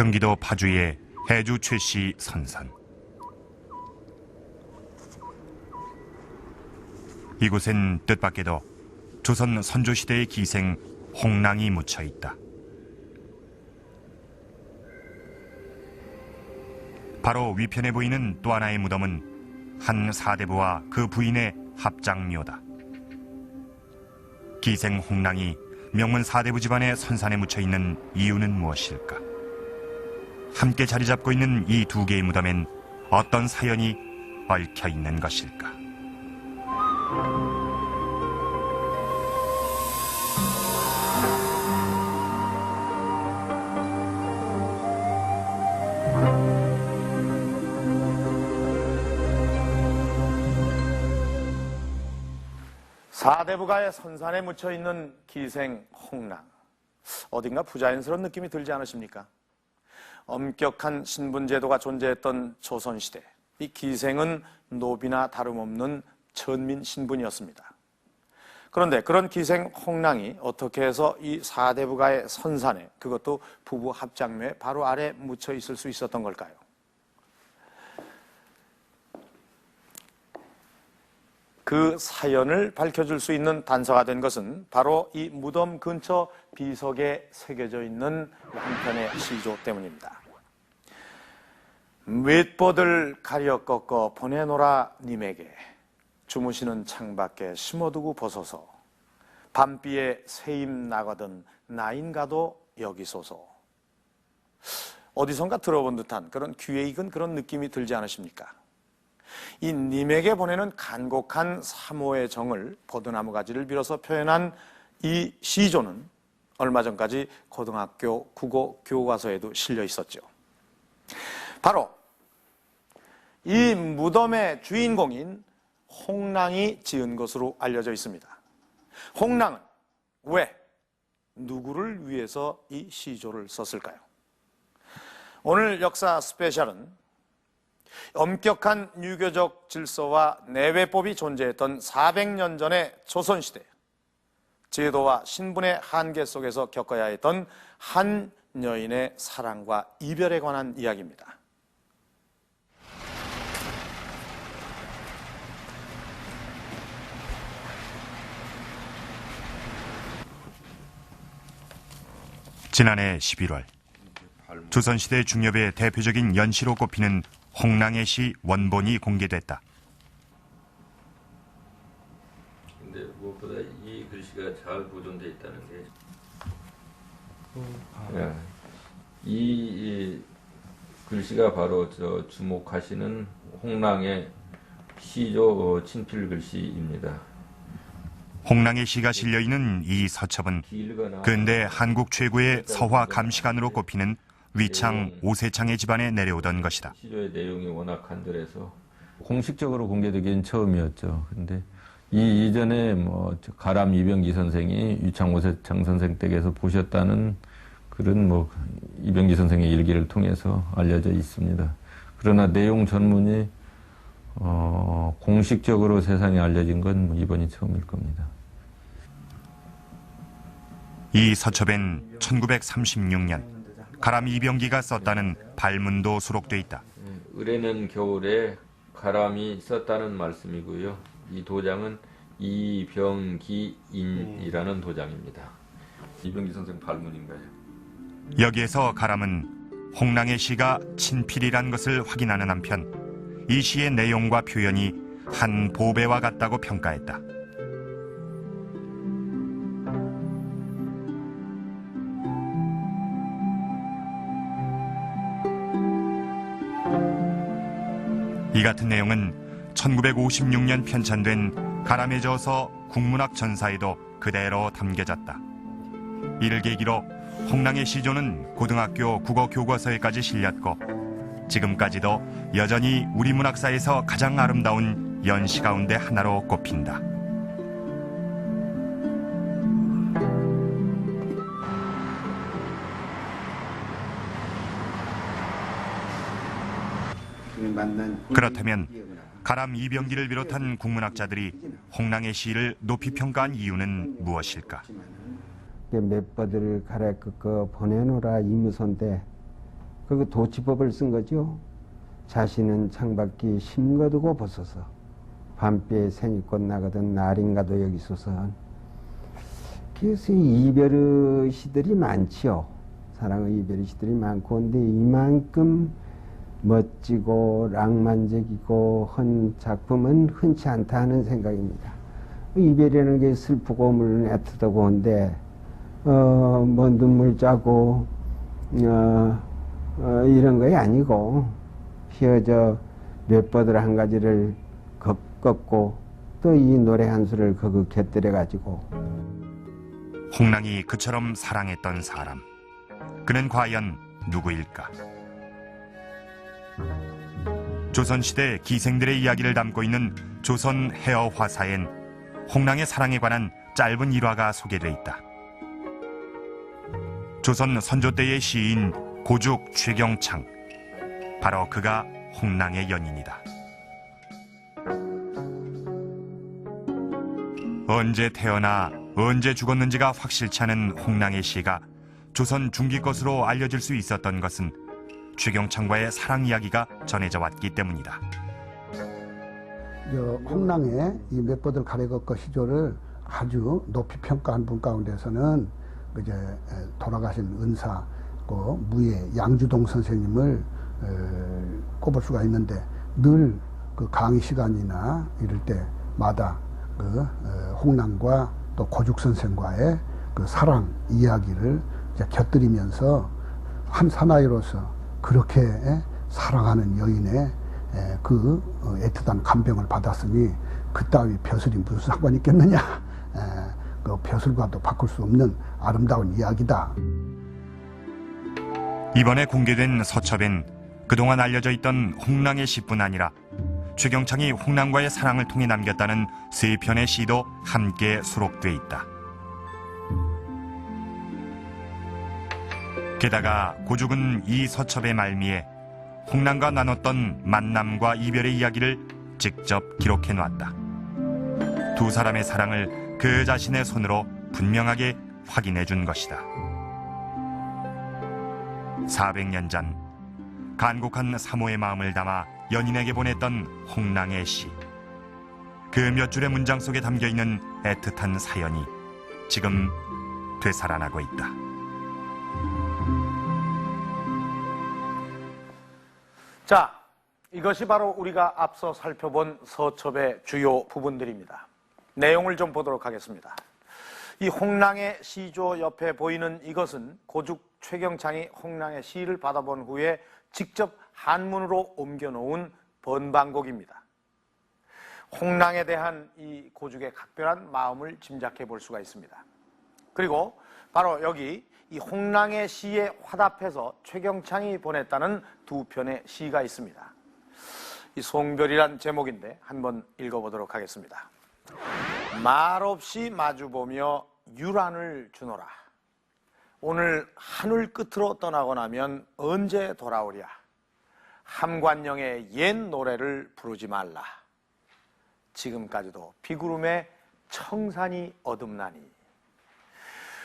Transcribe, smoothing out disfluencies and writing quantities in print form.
경기도 파주의 해주 최씨 선산. 이곳엔 뜻밖에도 조선 선조시대의 기생 홍랑이 묻혀 있다. 바로 위편에 보이는 또 하나의 무덤은 한 사대부와 그 부인의 합장묘다. 기생 홍랑이 명문 사대부 집안의 선산에 묻혀 있는 이유는 무엇일까? 함께 자리 잡고 있는 이 두 개의 무덤엔 어떤 사연이 얽혀 있는 것일까? 사대부가의 선산에 묻혀 있는 기생 홍랑. 어딘가 부자연스러운 느낌이 들지 않으십니까? 엄격한 신분제도가 존재했던 조선시대, 이 기생은 노비나 다름없는 천민 신분이었습니다. 그런데 그런 기생 홍랑이 어떻게 해서 이 사대부가의 선산에, 그것도 부부 합장묘의 바로 아래 묻혀 있을 수 있었던 걸까요? 그 사연을 밝혀줄 수 있는 단서가 된 것은 바로 이 무덤 근처 비석에 새겨져 있는 한편의 시조 때문입니다. 윗보들 가려 꺾어 보내노라 님에게 주무시는 창밖에 심어두고 벗어서 밤비에 새임 나가던 나인가도 여기소서. 어디선가 들어본 듯한 그런 귀에 익은 그런 느낌이 들지 않으십니까? 이 님에게 보내는 간곡한 사모의 정을 포도나무 가지를 빌어서 표현한 이 시조는 얼마 전까지 고등학교 국어 교과서에도 실려 있었죠. 바로 이 무덤의 주인공인 홍랑이 지은 것으로 알려져 있습니다. 홍랑은 왜, 누구를 위해서 이 시조를 썼을까요? 오늘 역사 스페셜은 엄격한 유교적 질서와 내외법이 존재했던 400년 전의 조선시대, 제도와 신분의 한계 속에서 겪어야 했던 한 여인의 사랑과 이별에 관한 이야기입니다. 지난해 11월, 조선시대 중엽의 대표적인 연시로 꼽히는 홍랑의 시 원본이 공개됐다. 근데 무엇보다 이 글씨가 잘 보존되어 있다는 게, 이 글씨가 바로 주목하시는 홍랑의 시조 친필 글씨입니다. 홍랑의 시가 실려있는 이 서첩은 근대 한국 최고의 서화 감시관으로 꼽히는 위창 오세창의 집안에 내려오던 것이다. 시조의 내용이 워낙 간절해서 공식적으로 공개되기는 처음이었죠. 근데 이 이전에 가람 이병기 선생이 위창 오세창 선생 댁에서 보셨다는 그런 이병기 선생의 일기를 통해서 알려져 있습니다. 그러나 내용 전문이 공식적으로 세상에 알려진 건 이번이 처음일 겁니다. 이 서첩엔 1936년 가람 이병기가 썼다는 발문도 수록돼 있다. 을에는 겨울에 가람이 썼다는 말씀이고요. 이 도장은 이병기인이라는 도장입니다. 이병기 선생 발문인가요? 여기에서 가람은 홍랑의 시가 친필이란 것을 확인하는 한편 이 시의 내용과 표현이 한 보배와 같다고 평가했다. 이 같은 내용은 1956년 편찬된 가람의 저서 국문학 전사에도 그대로 담겨졌다. 이를 계기로 홍랑의 시조는 고등학교 국어 교과서에까지 실렸고 지금까지도 여전히 우리 문학사에서 가장 아름다운 연시 가운데 하나로 꼽힌다. 그렇다면 가람 이병기를 비롯한 국문학자들이 홍랑의 시를 높이 평가한 이유는 무엇일까? 몇 버들 갈아 꺾어 보내노라 이무선대 그 도치법을 쓴 거죠. 자신은 창밖이 심거두고 벗어서 밤비에 새니꽃 나거든 날인가도 여기소서. 그래서 이별의 시들이 많지요. 사랑의 이별의 시들이 많고, 근데 이만큼 멋지고 낭만적이고 한 작품은 흔치 않다 하는 생각입니다. 이별이라는 게 슬프고 물론 애틋하고 한데 뭐 눈물 짜고 이런 거 아니고 헤어져 몇 번을 한 가지를 꺾고 또 이 노래 한 수를 그 곁들여 가지고. 홍랑이 그처럼 사랑했던 사람, 그는 과연 누구일까? 조선시대 기생들의 이야기를 담고 있는 조선 해어 화사엔 홍랑의 사랑에 관한 짧은 일화가 소개되어 있다. 조선 선조 때의 시인 고죽 최경창, 바로 그가 홍랑의 연인이다. 언제 태어나 언제 죽었는지가 확실치 않은 홍랑의 시가 조선 중기 것으로 알려질 수 있었던 것은 최경창과의 사랑 이야기가 전해져 왔기 때문이다. 홍랑의 이 몇버들 가래걷고 시조를 아주 높이 평가한 분 가운데서는 이제 돌아가신 은사, 무예 양주동 선생님을 꼽을 수가 있는데, 늘 그 강의 시간이나 이럴 때마다 그 홍랑과 또 고죽 선생과의 그 사랑 이야기를 이제 곁들이면서 한 사나이로서 그렇게 사랑하는 여인의 그 애틋한 감병을 받았으니 그따위 벼슬이 무슨 상관이 있겠느냐. 그 벼슬과도 바꿀 수 없는 아름다운 이야기다. 이번에 공개된 서첩엔 그동안 알려져 있던 홍랑의 시뿐 아니라 최경창이 홍랑과의 사랑을 통해 남겼다는 3편의 시도 함께 수록돼 있다. 게다가 고죽은 이 서첩의 말미에 홍랑과 나눴던 만남과 이별의 이야기를 직접 기록해 놨다. 두 사람의 사랑을 그 자신의 손으로 분명하게 확인해 준 것이다. 400년 전 간곡한 사모의 마음을 담아 연인에게 보냈던 홍랑의 시. 그 몇 줄의 문장 속에 담겨있는 애틋한 사연이 지금 되살아나고 있다. 자, 이것이 바로 우리가 앞서 살펴본 서첩의 주요 부분들입니다. 내용을 좀 보도록 하겠습니다. 이 홍랑의 시조 옆에 보이는 이것은 고죽 최경창이 홍랑의 시를 받아본 후에 직접 한문으로 옮겨놓은 번방곡입니다. 홍랑에 대한 이 고죽의 각별한 마음을 짐작해 볼 수가 있습니다. 그리고 바로 여기 이 홍랑의 시에 화답해서 최경창이 보냈다는 2편의 시가 있습니다. 이 송별이란 제목인데 한번 읽어보도록 하겠습니다. 말없이 마주보며 유란을 주노라. 오늘 하늘 끝으로 떠나고 나면 언제 돌아오랴. 함관영의 옛 노래를 부르지 말라. 지금까지도 비구름에 청산이 어둡나니